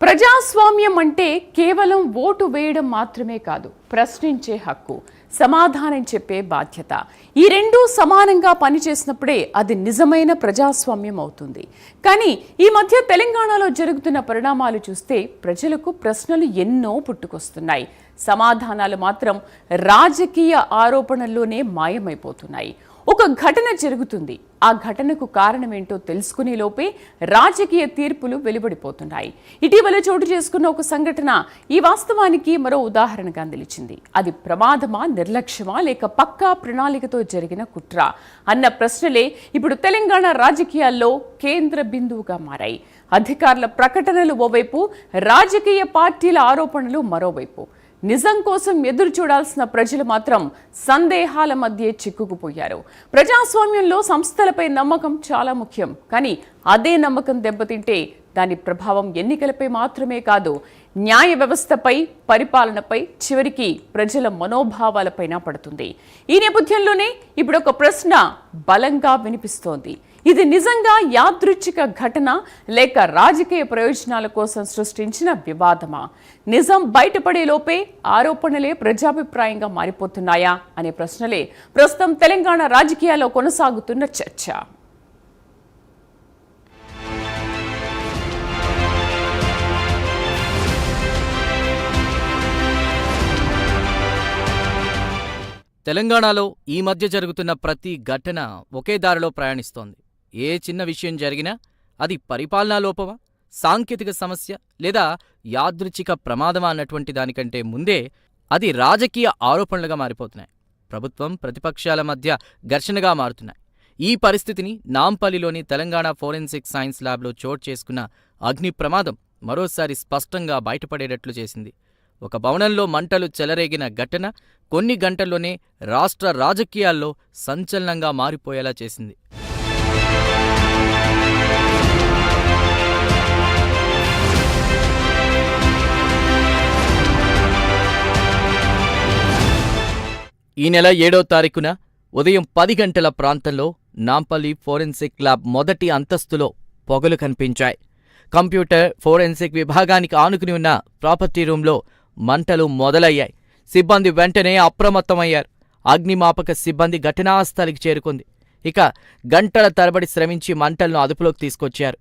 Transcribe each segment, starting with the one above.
ప్రజాస్వామ్యం అంటే కేవలం ఓటు వేయడం మాత్రమే కాదు, ప్రశ్నించే హక్కు, సమాధానం చెప్పే బాధ్యత. ఈ రెండూ సమానంగా పనిచేసినప్పుడే అది నిజమైన ప్రజాస్వామ్యం అవుతుంది. కానీ ఈ మధ్య తెలంగాణలో జరుగుతున్న పరిణామాలు చూస్తే ప్రజలకు ప్రశ్నలు ఎన్నో పుట్టుకొస్తున్నాయి. సమాధానాలు మాత్రం రాజకీయ ఆరోపణల్లోనే మాయమైపోతున్నాయి. ఒక ఘటన జరుగుతుంది, ఆ ఘటనకు కారణమేంటో తెలుసుకునే లోపే రాజకీయ తీర్పులు వెలువడిపోతున్నాయి. ఇటీవల చోటు చేసుకున్న ఒక సంఘటన ఈ వాస్తవానికి మరో ఉదాహరణగా నిలిచింది. అది ప్రమాదమా, నిర్లక్ష్యమా, లేక పక్కా ప్రణాళికతో జరిగిన కుట్ర అన్న ప్రశ్నలే ఇప్పుడు తెలంగాణ రాజకీయాల్లో కేంద్ర బిందువుగా మారాయి. అధికారుల ప్రకటనలు ఓవైపు, రాజకీయ పార్టీల ఆరోపణలు మరోవైపు. నిజం కోసం ఎదురు చూడాల్సిన ప్రజలు మాత్రం సందేహాల మధ్య చిక్కుకుపోయారు. ప్రజాస్వామ్యంలో సంస్థలపై నమ్మకం చాలా ముఖ్యం. కానీ అదే నమ్మకం దెబ్బతింటే దాని ప్రభావం ఎన్నికలపై మాత్రమే కాదు, న్యాయ వ్యవస్థపై, పరిపాలనపై, చివరికి ప్రజల మనోభావాలపైన పడుతుంది. ఈ నేపథ్యంలోనే ఇప్పుడు ఒక ప్రశ్న బలంగా వినిపిస్తోంది. ఇది నిజంగా యాదృచ్ఛిక ఘటన లేక రాజకీయ ప్రయోజనాల కోసం సృష్టించిన వివాదమా? నిజం బయటపడేలోపే ఆరోపణలే ప్రజాభిప్రాయంగా మారిపోతున్నాయా అనే ప్రశ్నలే ప్రస్తుతం తెలంగాణ రాజకీయాల్లో కొనసాగుతున్న చర్చ. తెలంగాణలో ఈ మధ్య జరుగుతున్న ప్రతి ఘటన ఒకే దారిలో ప్రయాణిస్తోంది. ఏ చిన్న విషయం జరిగినా అది పరిపాలనా లోపమా, సాంకేతిక సమస్య, లేదా యాదృచ్ఛిక ప్రమాదమా అన్నటువంటి దానికంటే ముందే అది రాజకీయ ఆరోపణలుగా మారిపోతున్నాయి. ప్రభుత్వం, ప్రతిపక్షాల మధ్య ఘర్షణగా మారుతున్నాయి. ఈ పరిస్థితిని నాంపల్లిలోని తెలంగాణ ఫోరెన్సిక్ సైన్స్ ల్యాబ్లో చోటు చేసుకున్న అగ్ని ప్రమాదం మరోసారి స్పష్టంగా బయటపడేటట్లు చేసింది. ఒక భవనంలో మంటలు చెలరేగిన ఘటన కొన్ని గంటల్లోనే రాష్ట్ర రాజకీయాల్లో సంచలనంగా మారిపోయేలా చేసింది. ఈ నెల 7వ తారీఖున ఉదయం 10 గంటల ప్రాంతంలో నాంపల్లి ఫోరెన్సిక్ ల్యాబ్ మొదటి అంతస్తులో పొగలు కనిపించాయి. కంప్యూటర్ ఫోరెన్సిక్ విభాగానికి ఆనుకుని ఉన్న ప్రాపర్టీ రూంలో మంటలు మొదలయ్యాయి. సిబ్బంది వెంటనే అప్రమత్తమయ్యారు. అగ్నిమాపక సిబ్బంది ఘటనాస్థలికి చేరుకుంది. ఇక గంటల తరబడి శ్రమించి మంటలను అదుపులోకి తీసుకొచ్చారు.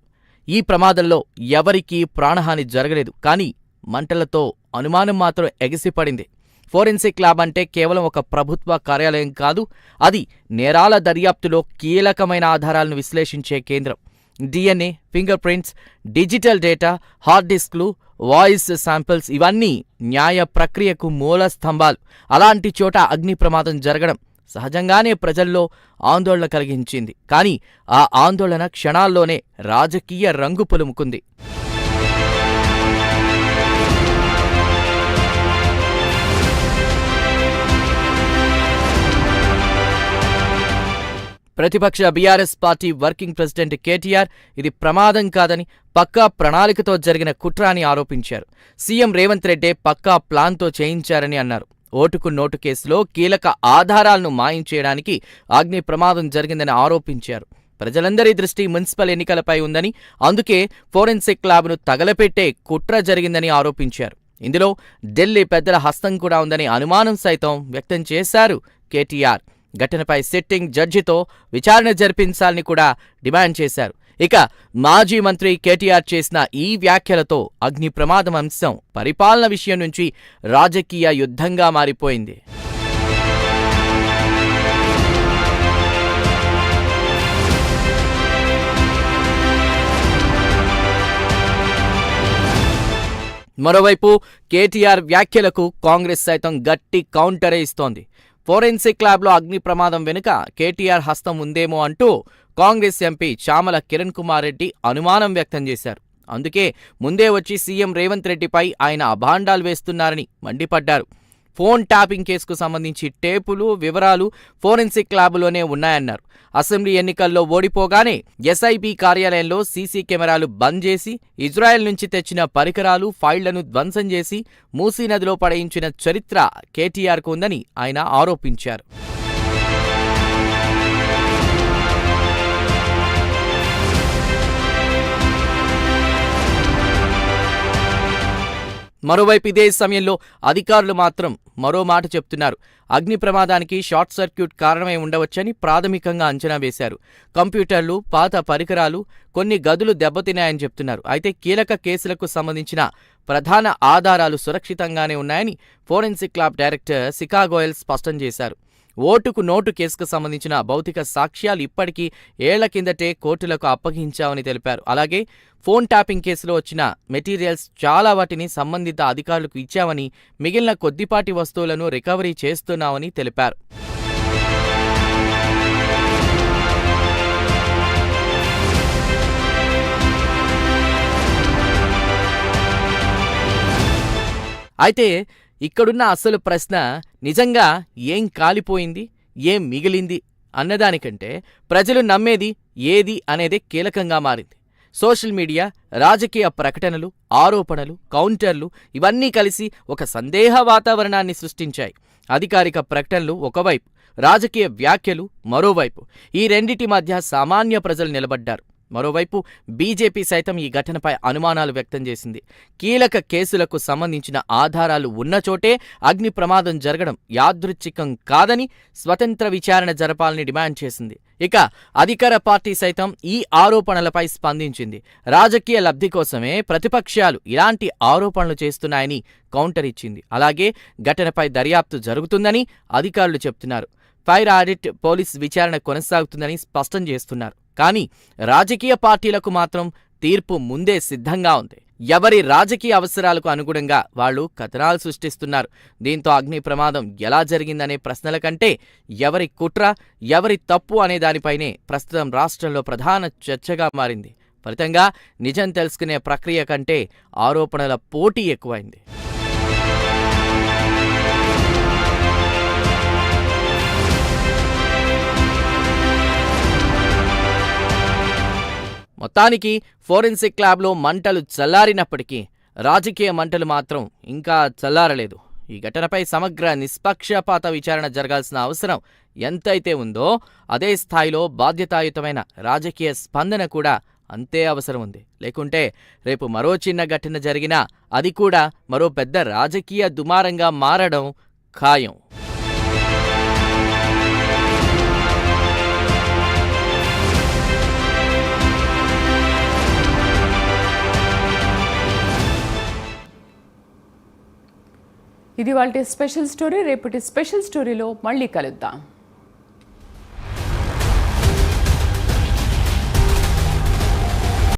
ఈ ప్రమాదంలో ఎవరికీ ప్రాణహాని జరగలేదు. కానీ మంటలతో అనుమానం మాత్రం ఎగిసిపడింది. ఫోరెన్సిక్ ల్యాబ్ అంటే కేవలం ఒక ప్రభుత్వ కార్యాలయం కాదు, అది నేరాల దర్యాప్తులో కీలకమైన ఆధారాలను విశ్లేషించే కేంద్రం. DNA, finger prints, digital data, hard డిస్క్లు, వాయిస్ శాంపిల్స్ ఇవన్నీ న్యాయ ప్రక్రియకు మూల స్తంభాలు. అలాంటి చోట అగ్ని ప్రమాదం జరగడం సహజంగానే ప్రజల్లో ఆందోళన కలిగించింది. కానీ ఆ ఆందోళన క్షణాల్లోనే రాజకీయ రంగు పులుముకుంది. ప్రతిపక్ష BRS party working president KTR ఇది ప్రమాదం కాదని, పక్కా ప్రణాళికతో జరిగిన కుట్ర అని ఆరోపించారు. సీఎం రేవంత్ రెడ్డే పక్కా ప్లాన్తో చేయించారని అన్నారు. ఓటుకు నోటు కేసులో కీలక ఆధారాలను మాయం చేయడానికి అగ్ని ప్రమాదం జరిగిందని ఆరోపించారు. ప్రజలందరి దృష్టి మున్సిపల్ ఎన్నికలపై ఉందని, అందుకే ఫోరెన్సిక్ ల్యాబ్ను తగలపెట్టే కుట్ర జరిగిందని ఆరోపించారు. ఇందులో ఢిల్లీ పెద్దల హస్తం కూడా ఉందని అనుమానం సైతం వ్యక్తం చేశారు కేటీఆర్. ఘటనపై సిట్టింగ్ జడ్జితో విచారణ జరిపించాలని కూడా డిమాండ్ చేశారు. ఇక మాజీ మంత్రి కేటీఆర్ చేసిన ఈ వ్యాఖ్యలతో అగ్ని ప్రమాదం అంశం పరిపాలన విషయం నుంచి రాజకీయ యుద్ధంగా మారిపోయింది. మరోవైపు కేటీఆర్ వ్యాఖ్యలకు కాంగ్రెస్ సైతం గట్టి కౌంటరే ఇస్తోంది. ఫోరెన్సిక్ ల్యాబ్లో అగ్ని ప్రమాదం వెనుక కేటీఆర్ హస్తం ఉందేమో అంటూ కాంగ్రెస్ ఎంపీ చామల కిరణ్ కుమార్ రెడ్డి అనుమానం వ్యక్తం చేశారు. అందుకే ముందే వచ్చి సీఎం రేవంత్ రెడ్డిపై ఆయన అభాండాలు వేస్తున్నారని మండిపడ్డారు. ఫోన్ ట్యాపింగ్ కేసుకు సంబంధించి టేపులు, వివరాలు ఫోరెన్సిక్ ల్యాబ్లోనే ఉన్నాయన్నారు. అసెంబ్లీ ఎన్నికల్లో ఓడిపోగానే ఎస్ఐబి కార్యాలయంలో సీసీ కెమెరాలు బంద్ చేసి, ఇజ్రాయెల్ నుంచి తెచ్చిన పరికరాలు, ఫైళ్లను ధ్వంసం చేసి మూసీ నదిలో పడేయించిన చరిత్ర కేటీఆర్కు ఉందని ఆయన ఆరోపించారు. మరోవైపు ఇదే సమయంలో అధికారులు మాత్రం మరో మాట చెప్తున్నారు. అగ్ని ప్రమాదానికి షార్ట్ సర్క్యూట్ కారణమై ఉండవచ్చని ప్రాథమికంగా అంచనా వేశారు. కంప్యూటర్లు, పాత పరికరాలు, కొన్ని గదులు దెబ్బతిన్నాయని చెప్తున్నారు. అయితే కీలక కేసులకు సంబంధించిన ప్రధాన ఆధారాలు సురక్షితంగానే ఉన్నాయని forensic lab director cica Goyal స్పష్టం చేశారు. ఓటుకు నోటు కేసుకు సంబంధించిన భౌతిక సాక్ష్యాలు ఇప్పటికీ ఏళ్ల కిందటే కోర్టులకు అప్పగించామని తెలిపారు. అలాగే ఫోన్ ట్యాపింగ్ కేసులో వచ్చిన మెటీరియల్స్ చాలా వాటిని సంబంధిత అధికారులకు ఇచ్చామని, మిగిలిన కొద్దిపాటి వస్తువులను రికవరీ చేస్తున్నామని తెలిపారు. అయితే ఇక్కడున్న అసలు ప్రశ్న నిజంగా ఏం కాలిపోయింది, ఏం మిగిలింది అన్నదానికంటే ప్రజలు నమ్మేది ఏది అనేదే కీలకంగా మారింది. సోషల్ మీడియా, రాజకీయ ప్రకటనలు, ఆరోపణలు, కౌంటర్లు ఇవన్నీ కలిసి ఒక సందేహ వాతావరణాన్ని సృష్టించాయి. అధికారిక ప్రకటనలు ఒకవైపు, రాజకీయ వ్యాఖ్యలు మరోవైపు. ఈ రెండిటి మధ్య సామాన్య ప్రజలు నిలబడ్డారు. మరోవైపు బీజేపీ సైతం ఈ ఘటనపై అనుమానాలు వ్యక్తం చేసింది. కీలక కేసులకు సంబంధించిన ఆధారాలు ఉన్నచోటే అగ్ని ప్రమాదం జరగడం యాదృచ్ఛికం కాదని స్వతంత్ర విచారణ జరపాలని డిమాండ్ చేసింది. ఇక అధికార పార్టీ సైతం ఈ ఆరోపణలపై స్పందించింది. రాజకీయ లబ్ధి కోసమే ప్రతిపక్షాలు ఇలాంటి ఆరోపణలు చేస్తున్నాయని కౌంటర్ ఇచ్చింది. అలాగే ఘటనపై దర్యాప్తు జరుగుతుందని అధికారులు చెప్తున్నారు. ఫైర్ ఆడిట్, పోలీస్ విచారణ కొనసాగుతుందని స్పష్టం చేస్తున్నారు. కానీ రాజకీయ పార్టీలకు మాత్రం తీర్పు ముందే సిద్ధంగా ఉంది. ఎవరి రాజకీయ అవసరాలకు అనుగుణంగా వాళ్లు కథనాలు సృష్టిస్తున్నారు. దీంతో అగ్ని ప్రమాదం ఎలా జరిగిందనే ప్రశ్నల కంటే ఎవరి కుట్ర, ఎవరి తప్పు అనే దానిపైనే ప్రస్తుతం రాష్ట్రంలో ప్రధాన చర్చగా మారింది. ఫలితంగా నిజం తెలుసుకునే ప్రక్రియ కంటే ఆరోపణల పోటీ ఎక్కువైంది. మొత్తానికి ఫోరెన్సిక్ ల్యాబ్లో మంటలు చల్లారినప్పటికీ రాజకీయ మంటలు మాత్రం ఇంకా చల్లారలేదు. ఈ ఘటనపై సమగ్ర నిష్పక్షపాత విచారణ జరగాల్సిన అవసరం ఎంతైతే ఉందో అదే స్థాయిలో బాధ్యతాయుతమైన రాజకీయ స్పందన కూడా అంతే అవసరం ఉంది. లేకుంటే రేపు మరో చిన్న ఘటన జరిగినా అది కూడా మరో పెద్ద రాజకీయ దుమారంగా మారడం ఖాయం. ఇది వాళ్ళ స్పెషల్ స్టోరీ. రేపటి స్పెషల్ స్టోరీలో మళ్ళీ కలుద్దాం.